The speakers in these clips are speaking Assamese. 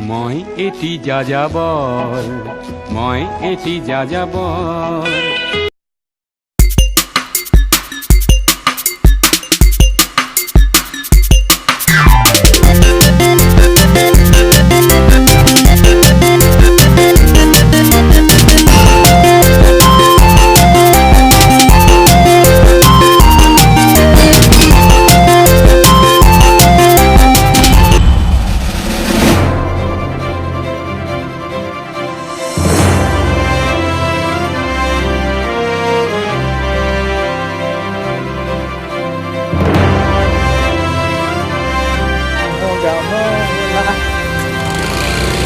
মই এটি যাযাবৰ মই এটি যাযাবৰ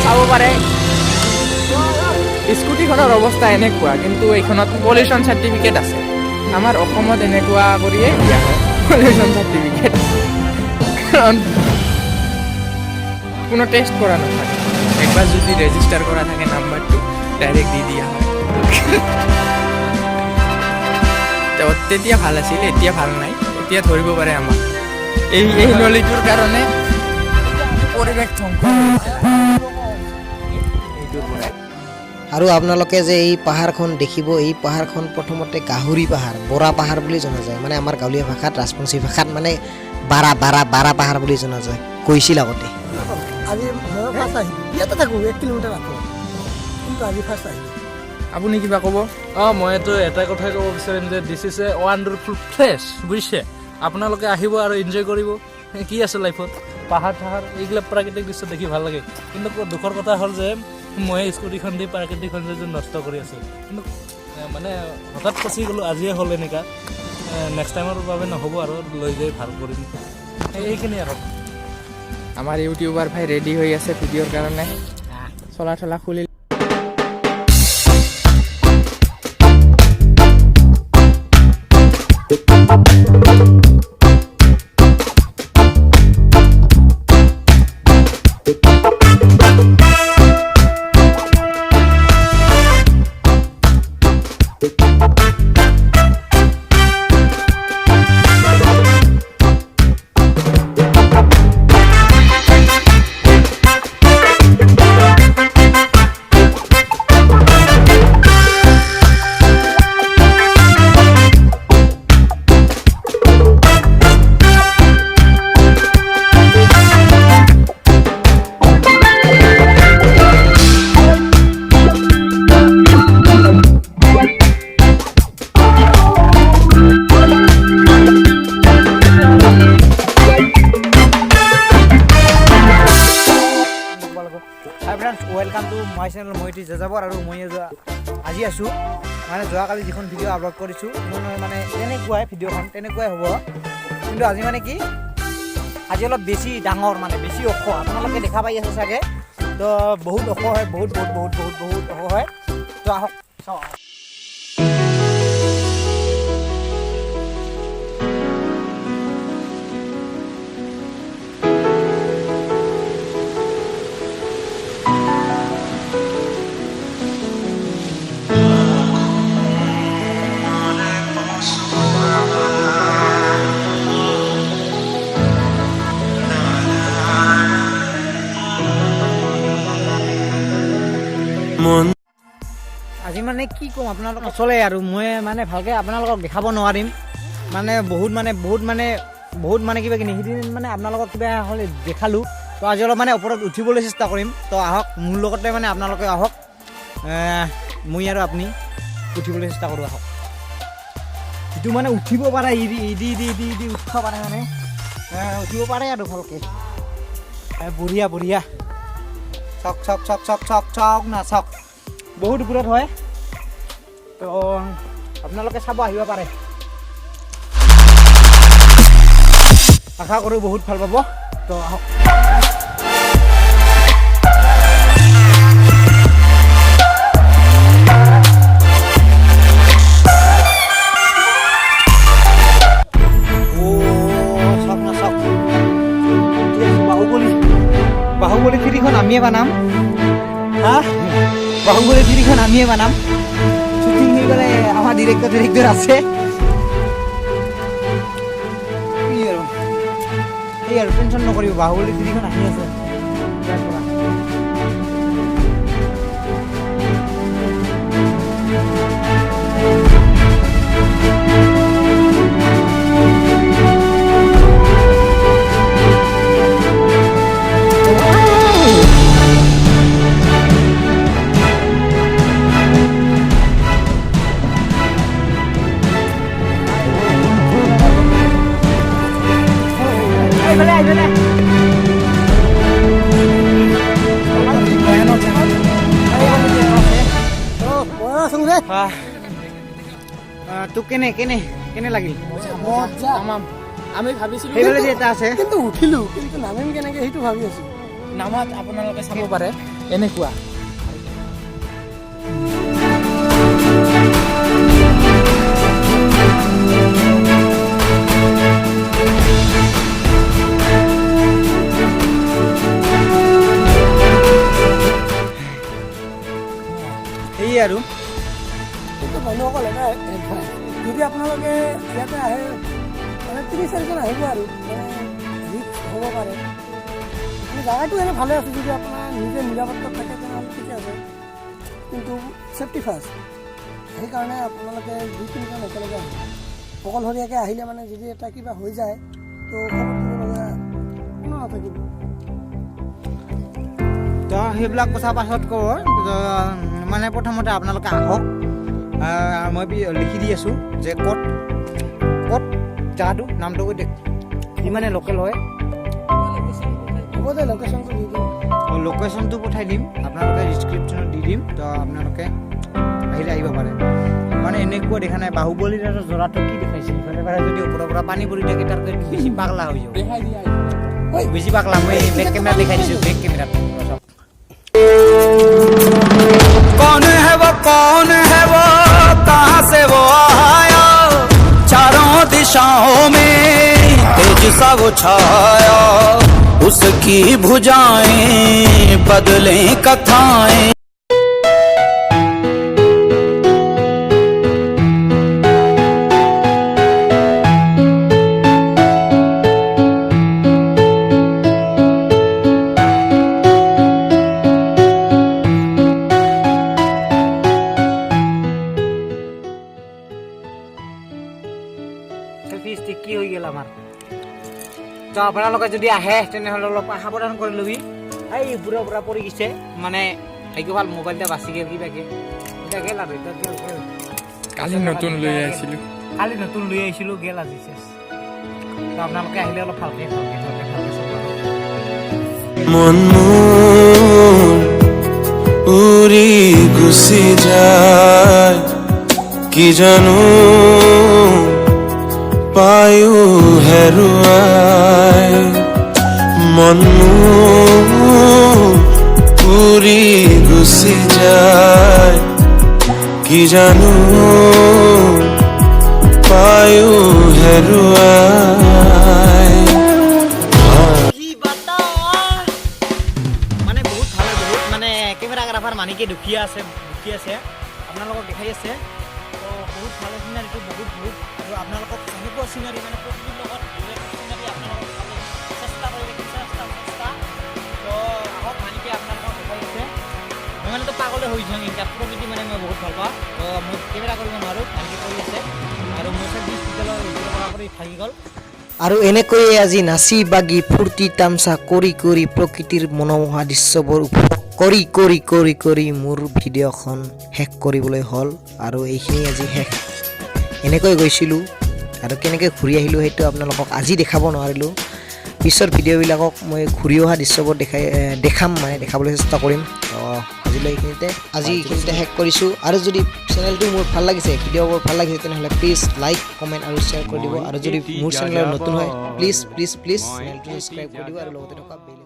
চাব পাৰে স্কুটিখনৰ অৱস্থা এনেকুৱা, কিন্তু এইখনত পলিউশ্যন চাৰ্টিফিকেট আছে। আমাৰ অসমত এনেকুৱা কৰিয়ে দিয়া হয় পলিউশ্যন চাৰ্টিফিকেট, কাৰণ কোনো টেষ্ট কৰা নাথাকে। একবাৰ যদি ৰেজিষ্টাৰ কৰা থাকে নাম্বাৰটো ডাইৰেক্ট দি দিয়া হয়। তেতিয়া ভাল আছিল, এতিয়া ভাল নাই। এতিয়া ধৰিব পাৰে আমাক এই নলীটোৰ কাৰণে পৰিৱেশ ধ্বংস আৰু আপোনালোকে যে এই পাহাৰখন দেখিব, এই পাহাৰখন প্ৰথমতে গাহৰি পাহাৰ, বৰা পাহাৰ বুলি জনা যায়। মানে আমাৰ গাঁৱলীয়া ভাষাত, ৰাজবংশী ভাষাত মানে বাৰা পাহাৰ বুলি জনা যায়, কৈছিল আগতে। আজি মই ফাৰ্ষ্ট আহিলোঁ, ইয়াতে থাকোঁ 1 কিলোমিটাৰ আঁতৰত, কিন্তু আজি ফাৰ্ষ্ট আহিলোঁ। আপুনি কিবা ক'ব? মইতো এটা কথাই ক'ব বিচাৰিম যে this is a wonderful place, বুজিছে? আপোনালোকে আহিব আৰু এনজয় কৰিব। কি আছে লাইফত, পাহাৰ এইবিলাক প্ৰাকৃতিক দৃশ্য দেখি ভাল লাগে। কিন্তু দুখৰ কথা হ'ল যে মই স্কুটিখন দি প্ৰাকৃতিক সৌন্দৰ্য নষ্ট কৰি আছোঁ। কিন্তু মানে হঠাৎ ফচি গ'লোঁ, আজিয়ে হ'ল এনেকুৱা। নেক্সট টাইমৰ বাবে নহ'ব আৰু লৈ যাই ভাল কৰিম, এইখিনি আৰু। আমাৰ ইউটিউবাৰ ভাই ৰেডি হৈ আছে ভিডিঅ'ৰ কাৰণে, চলা থলা খুলি। হাই friends, welcome to my channel মই এটি যাযাবৰ। আৰু মই আজি আছোঁ মানে যোৱাকালি যিখন ভিডিঅ' আপলোড কৰিছোঁ, মানে তেনেকুৱাই ভিডিঅ'খন তেনেকুৱাই হ'ব। কিন্তু আজি মানে কি, আজি অলপ বেছি ডাঙৰ, মানে বেছি ওখ। আপোনালোকে দেখা পাই আছে চাগে, তো বহুত ওখ হয়, বহুত ওখ হয়। তো আহক চাওঁ। আজি মানে কি ক'ম আপোনালোকক, নচলে আৰু মই মানে ভালকৈ আপোনালোকক দেখাব নোৱাৰিম। মানে বহুত কিবা কিনি সিদিন মানে আপোনালোকক কিবা হ'লে দেখালোঁ। তো আজি অলপ মানে ওপৰত উঠিবলৈ চেষ্টা কৰিম। তো আহক মোৰ লগতে, মানে আপোনালোকে আহক, মই আৰু আপুনি উঠিবলৈ চেষ্টা কৰোঁ। আহক, যিটো মানে উঠিব পাৰে, ইদি উঠিব পাৰে, মানে উঠিব পাৰে আৰু ভালকৈ। বঢ়িয়া চক না চক, বহুত ওপৰত হয়। তো আপোনালোকে চাব আহিব পাৰে, আশা কৰোঁ বহুত ভাল পাব। তো আহক। বাহুবলী 3খন আমিয়ে বানাম, বাহুবলী 3খন আমিয়ে বানাম। শুটিং হৈ গ'লে আমাৰ ডিৰেক্টৰ আছে। এই আৰু টেনশ্যন নকৰিব, বাহুবলী 3খন আহি আছে। তোক কেনে কেনে কেনে লাগিল আমি ভাবিছিলোঁ সেইফালে যে এটা আছে কিন্তু উঠিলোঁ কিন্তু নামিম কেনেকৈ সেইটো ভাবি আছোঁ নামাত আপোনালোকে চাব পাৰে এনেকুৱা সেয়ে আৰু কিন্তু বন্ধুসকল এটা এডভাইচ যদি আপোনালোকে ইয়াতে আহে মানে ৩-৪জন আহিব আৰু মানে ৰিস্ক হ'ব পাৰে মানে জাগাটো এনে ভালে আছে যদি আপোনাৰ নিজে নিৰাপত্তাত থাকে তেনেহ'লে ঠিকে আছে কিন্তু ছেফটি ফাৰ্ষ্ট সেইকাৰণে আপোনালোকে 2-3জন একেলগে আহিব অকলশৰীয়াকৈ আহিলে মানে যদি এটা কিবা হৈ যায় তো খবৰ দিব লগা কোনো নাথাকিব তো সেইবিলাক কথা পাছত কওঁ মানে প্ৰথমতে আপোনালোকে আহক মই লিখি দি আছোঁ যে ক'ত ক'ত জেগাটো নামটো কৈ দিয়ক যিমানে লোকেল হয় হ'ব দে লোকেশ্যনটো দি দিম লোকেশ্যনটো পঠাই দিম আপোনালোকে ডিছক্ৰিপশ্যনত দি দিম তো আপোনালোকে আহিলে আহিব পাৰে মানে এনেকুৱা দেখা নাই বাহুবলীৰ আৰু জোৰাটো কি দেখাইছে ইফালে পাৰে যদি ওপৰৰ পৰা পানী পৰি থাকে তাৰ বেছি পাগলা হৈ যাব বেছি পাগলা মই বেক কেমেৰা দেখাই দিছোঁ বেক কেমেৰাত कौन है वो कहाँ से वो आया चारों दिशाओं में तेज सा वो छाया उसकी भुजाएं बदले कथाएं চেলফি ষ্টিক কি হৈ গ'ল আমাৰ তো আপোনালোকে যদি আহে তেনেহ'লে অলপ সাৱধান কৰি ল'বি এই বুঢ়া বুঢ়া পৰি গৈছে মানে ভাগ্য ভাল মোবাইলটা বাচি গ'ল কিবাকে এতিয়া গ'ল আৰু কালি নতুন লৈ আহিছিলোঁ গ'ল আজি চেছ তো আপোনালোকে আহিলে অলপ ভালকৈ চাব মন উৰি গুচি যায় কি জানো পায়ো হেৰুৱাই মন উৰি গুচি যায় কি জানো পায়ো হেৰুৱাই মানে বহুত ভাল বহুত মানে কেমেৰাগ্ৰাফাৰ মানিকে দুখীয়া আছে আপোনালোকক দেখাই আছে তো বহুত ভাল চিনাৰীটো বহুত আৰু আপোনালোকক এনেকুৱা চিনাৰী মানে প্ৰকৃতিৰ লগত চিনাৰী আপোনালোকক চেষ্টা কৰি চেষ্টা তো আহক মানিকে আপোনালোকক দেখাই আছে মই মানে তো পাগলে হৈ যাওঁ এতিয়া প্ৰকৃতি মানে মই বহুত ভাল পাওঁ তো মই কেমেৰা কৰিব নোৱাৰোঁ মানিকে কৰি আছে আৰু মোৰ চাই বিদ্যালয় কৰি থাকি গ'ল আৰু এনেকৈয়ে আজি নাচি বাগি ফূৰ্তি তামচা কৰি কৰি প্ৰকৃতিৰ মনোমোহা দৃশ্যবোৰ উপভোগ কৰি কৰি কৰি কৰি মোৰ ভিডিঅ'খন শেষ কৰিবলৈ হ'ল আৰু এইখিনি আজি শেষ এনেকৈ গৈছিলোঁ আৰু কেনেকৈ ঘূৰি আহিলোঁ সেইটো আপোনালোকক আজি দেখাব নোৱাৰিলোঁ পিছৰ ভিডিঅ'বিলাকক মই ঘূৰি অহা দৃশ্যবোৰ দেখাবলৈ চেষ্টা কৰিম আজিলৈ এইখিনিতে শেষ কৰিছোঁ আৰু যদি চেনেলটো মোৰ ভাল লাগিছে ভিডিঅ'বোৰ ভাল লাগিছে তেনেহ'লে প্লিজ লাইক কমেণ্ট আৰু শ্বেয়াৰ কৰি দিব আৰু যদি মোৰ চেনেলৰ নতুন হয় প্লিজ চেনেলটো ছাবস্ক্ৰাইব কৰি দিব আৰু লগতে থকা বেল